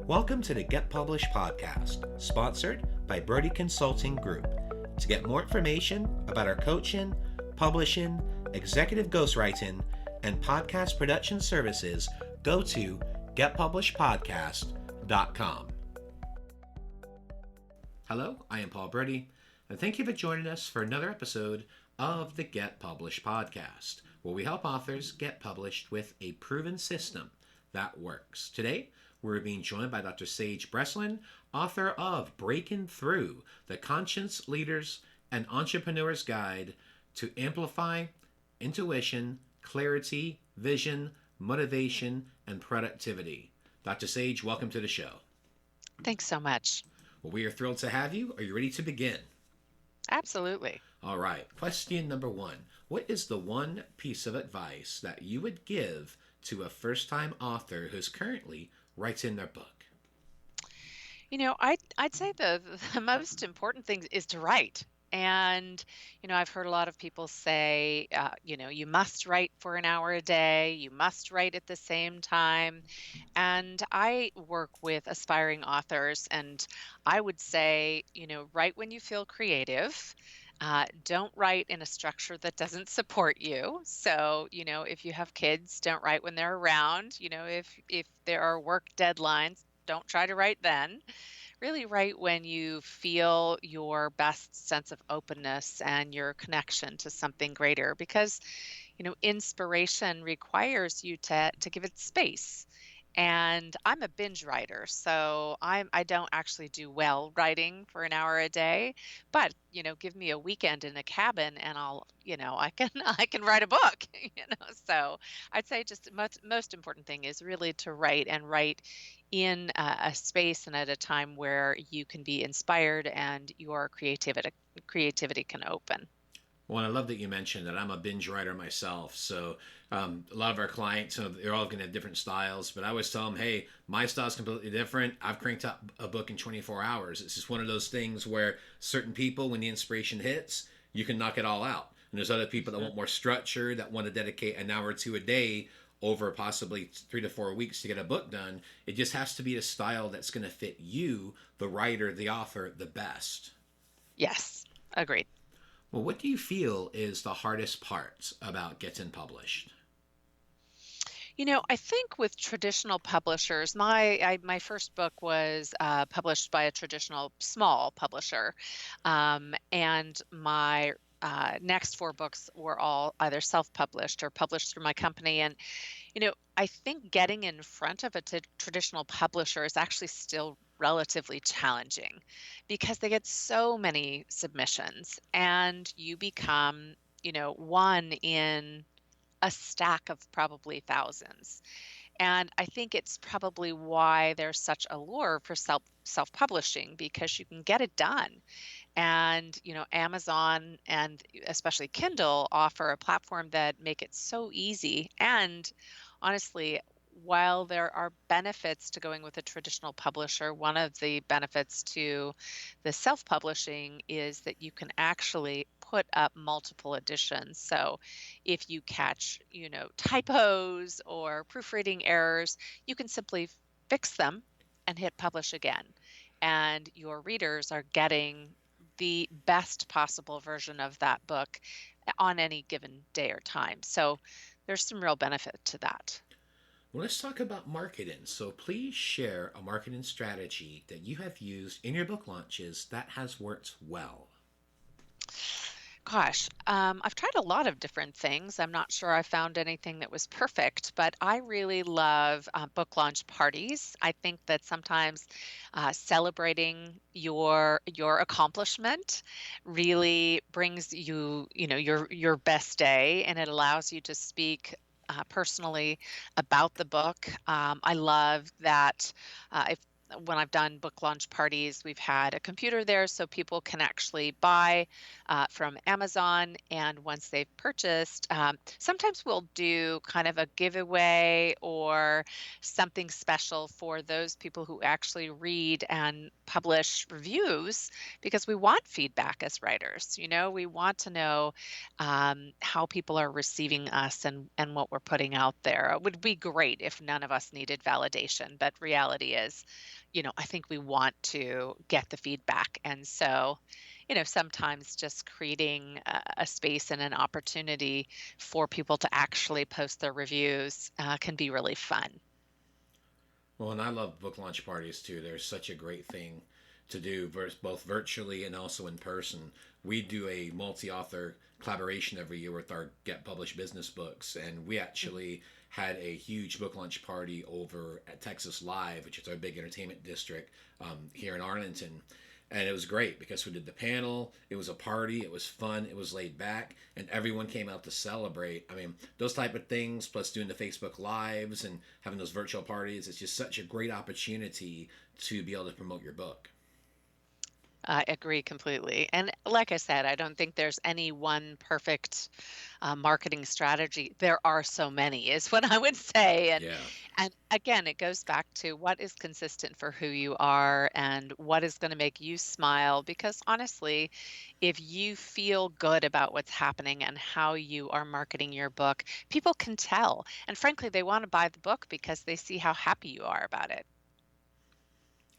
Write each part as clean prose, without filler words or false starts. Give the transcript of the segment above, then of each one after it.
Welcome to the Get Published podcast, sponsored by Brodie Consulting Group. To get more information about our coaching, publishing, executive ghostwriting, and podcast production services, go to getpublishedpodcast.com. Hello, I am Paul Brodie, and thank you for joining us for another episode of the Get Published podcast, where we help authors get published with a proven system that works. Today, we're being joined by Dr. Sage Breslin, author of Breaking Through, the Conscience Leaders and Entrepreneurs Guide to Amplify Intuition, Clarity, Vision, Motivation, and Productivity. Dr. Sage, welcome to the show. Thanks so much. Well, we are thrilled to have you. Are you ready to begin? Absolutely. All right. Question number one. What is the one piece of advice that you would give to a first-time author who's currently writing their book? I'd say the most important thing is to write. And, I've heard a lot of people say, you must write for an hour a day, you must write at the same time. And I work with aspiring authors, and I would say, write when you feel creative. Don't write in a structure that doesn't support you. So, if you have kids, don't write when they're around. If there are work deadlines, don't try to write then. Really write when you feel your best sense of openness and your connection to something greater, because, inspiration requires you to give it space. And I'm a binge writer, so I don't actually do well writing for an hour a day, but give me a weekend in a cabin and I can write a book, So I'd say just most important thing is really to write and write in a space and at a time where you can be inspired and your creativity can open. Well, I love that you mentioned that. I'm a binge writer myself. So a lot of our clients, they're all going to have different styles. But I always tell them, hey, my style is completely different. I've cranked out a book in 24 hours. It's just one of those things where certain people, when the inspiration hits, you can knock it all out. And there's other people that want more structure, that want to dedicate an hour or two a day over possibly 3 to 4 weeks to get a book done. It just has to be a style that's going to fit you, the writer, the author, the best. Yes, agreed. Well, what do you feel is the hardest part about getting published? I think with traditional publishers, my first book was published by a traditional small publisher, and my next 4 books were all either self-published or published through my company. And, I think getting in front of a traditional publisher is actually still relatively challenging because they get so many submissions and you become, one in a stack of probably thousands. And I think it's probably why there's such a lure for self-publishing, because you can get it done. And, Amazon and especially Kindle offer a platform that make it so easy. And honestly, while there are benefits to going with a traditional publisher, one of the benefits to the self-publishing is that you can actually put up multiple editions. So if you catch, typos or proofreading errors, you can simply fix them and hit publish again. And your readers are getting the best possible version of that book on any given day or time. So there's some real benefit to that. Well, let's talk about marketing. So please share a marketing strategy that you have used in your book launches that has worked well. Gosh, I've tried a lot of different things. I'm not sure I found anything that was perfect, but I really love book launch parties. I think that sometimes celebrating your accomplishment really brings you, your best day, and it allows you to speak personally about the book. I love that when I've done book launch parties, we've had a computer there so people can actually buy from Amazon. And once they've purchased, sometimes we'll do kind of a giveaway or something special for those people who actually read and publish reviews, because we want feedback as writers. We want to know how people are receiving us and what we're putting out there. It would be great if none of us needed validation, but reality is, I think we want to get the feedback. And so, sometimes just creating a space and an opportunity for people to actually post their reviews can be really fun. Well, and I love book launch parties too. They're such a great thing to do, both virtually and also in person. We do a multi-author collaboration every year with our Get Published business books, and we actually had a huge book launch party over at Texas Live, which is our big entertainment district here in Arlington. And it was great because we did the panel. It was a party. It was fun. It was laid back, and everyone came out to celebrate. I mean, those type of things, plus doing the Facebook Lives and having those virtual parties, it's just such a great opportunity to be able to promote your book. I agree completely. And like I said, I don't think there's any one perfect marketing strategy. There are so many, is what I would say. Yeah, And again, it goes back to what is consistent for who you are and what is going to make you smile. Because honestly, if you feel good about what's happening and how you are marketing your book, people can tell. And frankly, they want to buy the book because they see how happy you are about it.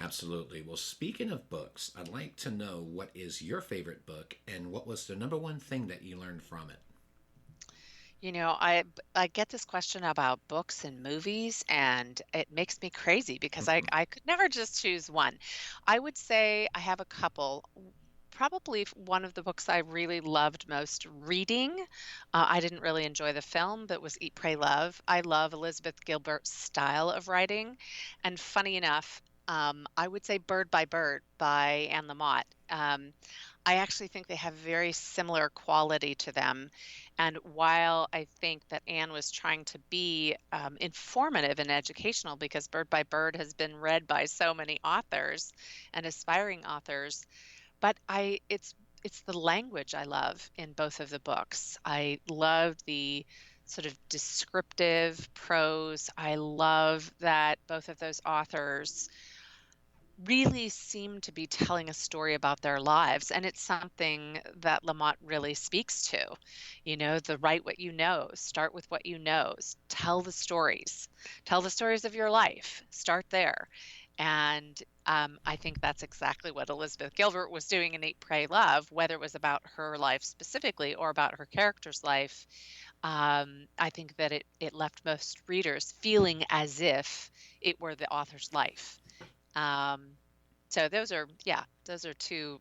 absolutely. Well, speaking of books, I'd like to know what is your favorite book and what was the number one thing that you learned from it? I get this question about books and movies, and it makes me crazy because I could never just choose one. I would say I have a couple. Probably one of the books I really loved most reading. I didn't really enjoy the film, but was Eat, Pray, Love. I love Elizabeth Gilbert's style of writing, and funny enough, I would say Bird by Bird by Anne Lamott. I actually think they have very similar quality to them. And while I think that Anne was trying to be informative and educational, because Bird by Bird has been read by so many authors and aspiring authors, but it's the language I love in both of the books. I love the sort of descriptive prose. I love that both of those authors really seem to be telling a story about their lives. And it's something that Lamont really speaks to. The write what you know, start with what you know, tell the stories of your life, start there. And I think that's exactly what Elizabeth Gilbert was doing in Eat, Pray, Love, whether it was about her life specifically or about her character's life. I think that it left most readers feeling as if it were the author's life. um, so those are two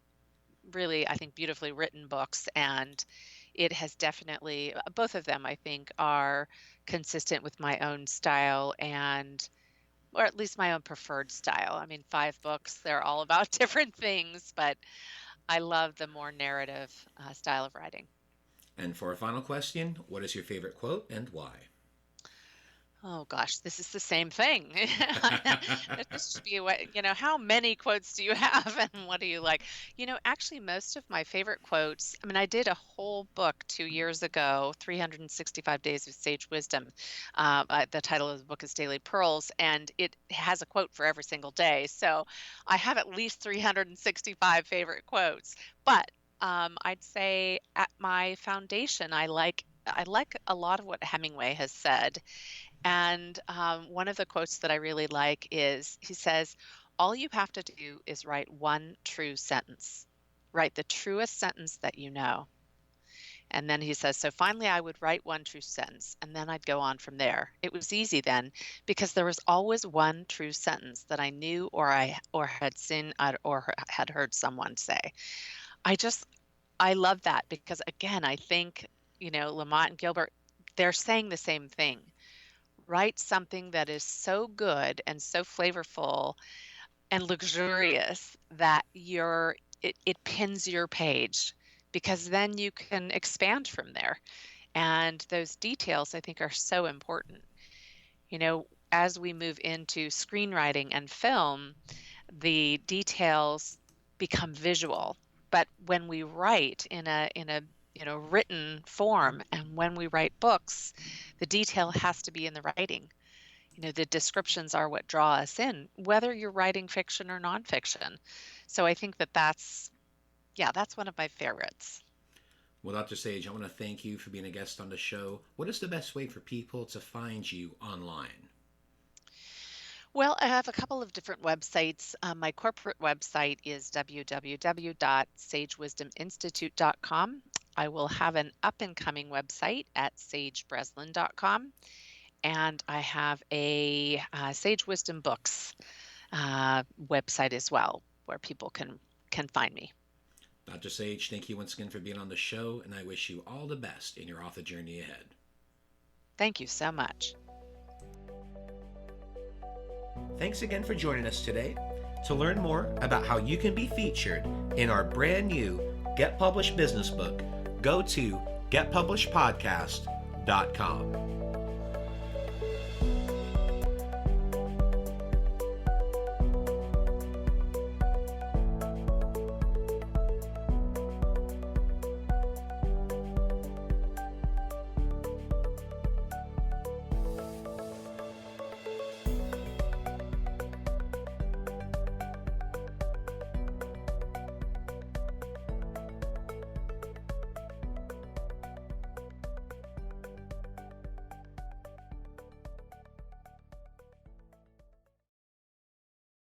really, I think, beautifully written books, and it has definitely, both of them, I think, are consistent with my own style and, or at least my own preferred style. I mean, five books, they're all about different things, but I love the more narrative style of writing. And for a final question, what is your favorite quote and why? Oh gosh, this is the same thing. This should be what, how many quotes do you have and what do you like? Actually, most of my favorite quotes, I mean, I did a whole book 2 years ago, 365 Days of Sage Wisdom. The title of the book is Daily Pearls, and it has a quote for every single day. So I have at least 365 favorite quotes. But I'd say at my foundation, I like a lot of what Hemingway has said. And one of the quotes that I really like is he says, all you have to do is write one true sentence. Write the truest sentence that you know. And then he says, so finally I would write one true sentence and then I'd go on from there. It was easy then because there was always one true sentence that I knew or had seen or had heard someone say. I just I love that because again, I think, Lamont and Gilbert, they're saying the same thing. Write something that is so good and so flavorful and luxurious that it pins your page, because then you can expand from there. And those details I think are so important. As we move into screenwriting and film, the details become visual. But when we write in a written form, and when we write books, the detail has to be in the writing. The descriptions are what draw us in, whether you're writing fiction or nonfiction. So I think that's one of my favorites. Well, Dr. Sage, I want to thank you for being a guest on the show. What is the best way for people to find you online? Well, I have a couple of different websites. My corporate website is www.sagewisdominstitute.com. I will have an up and coming website at sagebreslin.com. And I have a Sage Wisdom Books website as well, where people can find me. Dr. Sage, thank you once again for being on the show, and I wish you all the best in your author journey ahead. Thank you so much. Thanks again for joining us today. To learn more about how you can be featured in our brand new Get Published business book, go to getpublishedpodcast.com.